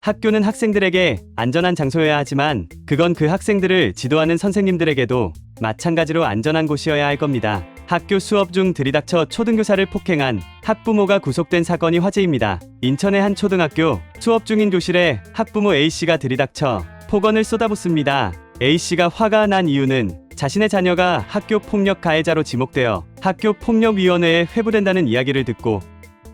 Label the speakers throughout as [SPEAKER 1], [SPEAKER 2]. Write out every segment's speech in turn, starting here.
[SPEAKER 1] 학교는 학생들에게 안전한 장소여야 하지만 그건 그 학생들을 지도하는 선생님들에게도 마찬가지로 안전한 곳이어야 할 겁니다. 학교 수업 중 들이닥쳐 초등교사를 폭행한 학부모가 구속된 사건이 화제입니다. 인천의 한 초등학교 수업 중인 교실에 학부모 A씨가 들이닥쳐 폭언을 쏟아붓습니다. A씨가 화가 난 이유는 자신의 자녀가 학교 폭력 가해자로 지목되어 학교 폭력위원회에 회부된다는 이야기를 듣고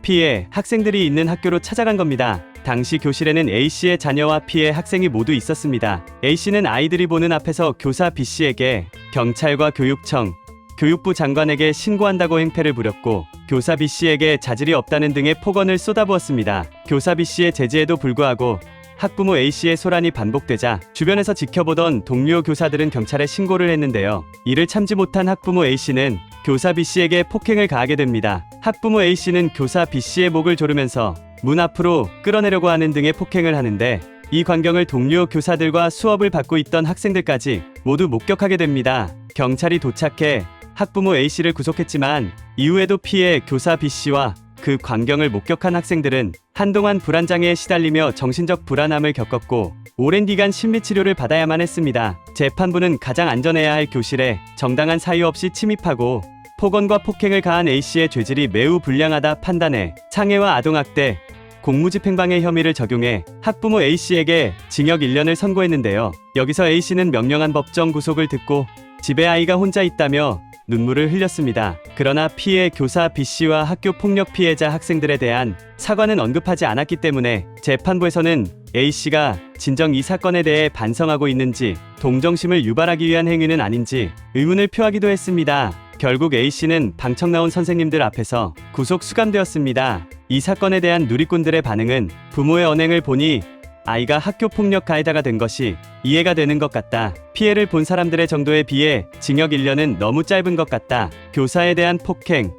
[SPEAKER 1] 피해 학생들이 있는 학교로 찾아간 겁니다. 당시 교실에는 A씨의 자녀와 피해 학생이 모두 있었습니다. A씨는 아이들이 보는 앞에서 교사 B씨에게 경찰과 교육청, 교육부 장관에게 신고한다고 행패를 부렸고 교사 B씨에게 자질이 없다는 등의 폭언을 쏟아부었습니다. 교사 B씨의 제지에도 불구하고 학부모 A씨의 소란이 반복되자 주변에서 지켜보던 동료 교사들은 경찰에 신고를 했는데요. 이를 참지 못한 학부모 A씨는 교사 B씨에게 폭행을 가하게 됩니다. 학부모 A씨는 교사 B씨의 목을 조르면서 문 앞으로 끌어내려고 하는 등의 폭행을 하는데 이 광경을 동료 교사들과 수업을 받고 있던 학생들까지 모두 목격하게 됩니다. 경찰이 도착해 학부모 A씨를 구속했지만 이후에도 피해 교사 B씨와 그 광경을 목격한 학생들은 한동안 불안장애에 시달리며 정신적 불안함을 겪었고 오랜 기간 심리치료를 받아야만 했습니다. 재판부는 가장 안전해야 할 교실에 정당한 사유 없이 침입하고 폭언과 폭행을 가한 A씨의 죄질이 매우 불량하다 판단해 장애와 아동학대, 공무집행방해 혐의를 적용해 학부모 A씨에게 징역 1년을 선고했는데요. 여기서 A씨는 명령한 법정 구속을 듣고 집에 아이가 혼자 있다며 눈물을 흘렸습니다. 그러나 피해 교사 B씨와 학교 폭력 피해자 학생들에 대한 사과는 언급하지 않았기 때문에 재판부에서는 A씨가 진정 이 사건에 대해 반성하고 있는지 동정심을 유발하기 위한 행위는 아닌지 의문을 표하기도 했습니다. 결국 A씨는 방청 나온 선생님들 앞에서 구속 수감되었습니다. 이 사건에 대한 누리꾼들의 반응은 부모의 언행을 보니 아이가 학교 폭력 가해자가 된 것이 이해가 되는 것 같다. 피해를 본 사람들의 정도에 비해 징역 1년은 너무 짧은 것 같다. 교사에 대한 폭행,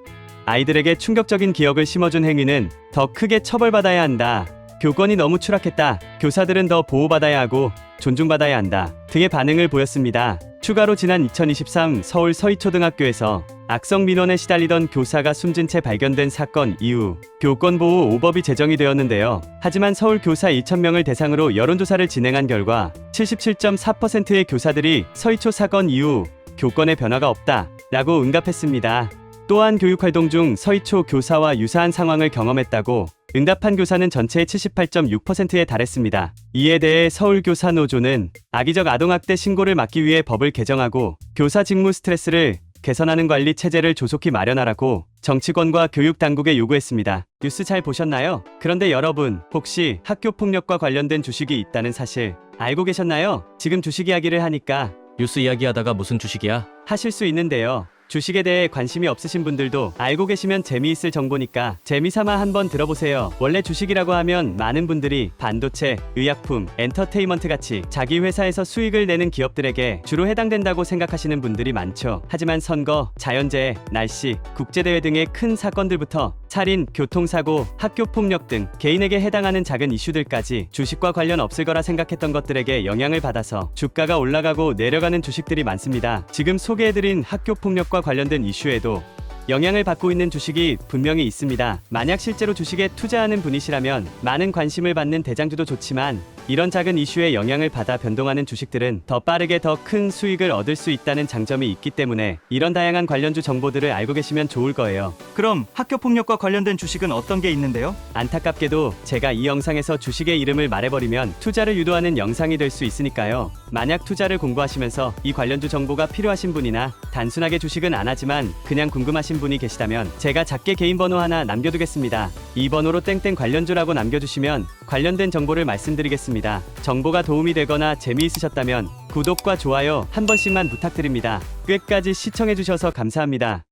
[SPEAKER 1] 아이들에게 충격적인 기억을 심어준 행위는 더 크게 처벌받아야 한다. 교권이 너무 추락했다. 교사들은 더 보호받아야 하고 존중받아야 한다. 등의 반응을 보였습니다. 추가로 지난 2023 서울 서희초등학교에서 악성 민원에 시달리던 교사가 숨진 채 발견된 사건 이후 교권보호 5법이 제정이 되었는데요. 하지만 서울 교사 2,000명을 대상으로 여론조사를 진행한 결과 77.4%의 교사들이 서희초 사건 이후 교권에 변화가 없다 라고 응답했습니다. 또한 교육활동 중 서희초 교사와 유사한 상황을 경험했다고 응답한 교사는 전체의 78.6%에 달했습니다. 이에 대해 서울교사노조는 악의적 아동학대 신고를 막기 위해 법을 개정하고 교사 직무 스트레스를 개선하는 관리 체제를 조속히 마련하라고 정치권과 교육당국에 요구했습니다. 뉴스 잘 보셨나요? 그런데 여러분, 혹시 학교 폭력과 관련된 주식이 있다는 사실 알고 계셨나요? 지금 주식 이야기를 하니까
[SPEAKER 2] 뉴스 이야기하다가 무슨 주식이야?
[SPEAKER 1] 하실 수 있는데요. 주식에 대해 관심이 없으신 분들도 알고 계시면 재미있을 정보니까 재미삼아 한번 들어보세요. 원래 주식이라고 하면 많은 분들이 반도체, 의약품, 엔터테인먼트 같이 자기 회사에서 수익을 내는 기업들에게 주로 해당된다고 생각하시는 분들이 많죠. 하지만 선거, 자연재해, 날씨, 국제대회 등의 큰 사건들부터 살인, 교통사고, 학교폭력 등 개인에게 해당하는 작은 이슈들까지 주식과 관련 없을 거라 생각했던 것들에게 영향을 받아서 주가가 올라가고 내려가는 주식들이 많습니다. 지금 소개해드린 학교폭력과 관련된 이슈에도 영향을 받고 있는 주식이 분명히 있습니다. 만약 실제로 주식에 투자하는 분이시라면 많은 관심을 받는 대장주도 좋지만 이런 작은 이슈에 영향을 받아 변동하는 주식들은 더 빠르게 더 큰 수익을 얻을 수 있다는 장점이 있기 때문에 이런 다양한 관련주 정보들을 알고 계시면 좋을 거예요.
[SPEAKER 3] 그럼 학교 폭력과 관련된 주식은 어떤 게 있는데요?
[SPEAKER 1] 안타깝게도 제가 이 영상에서 주식의 이름을 말해버리면 투자를 유도하는 영상이 될 수 있으니까요. 만약 투자를 공부하시면서 이 관련주 정보가 필요하신 분이나 단순하게 주식은 안 하지만 그냥 궁금하신 분이 계시다면 제가 작게 개인 번호 하나 남겨두겠습니다. 이 번호로 땡땡 관련주라고 남겨주시면 관련된 정보를 말씀드리겠습니다. 정보가 도움이 되거나 재미있으셨다면 구독과 좋아요 한 번씩만 부탁드립니다. 끝까지 시청해주셔서 감사합니다.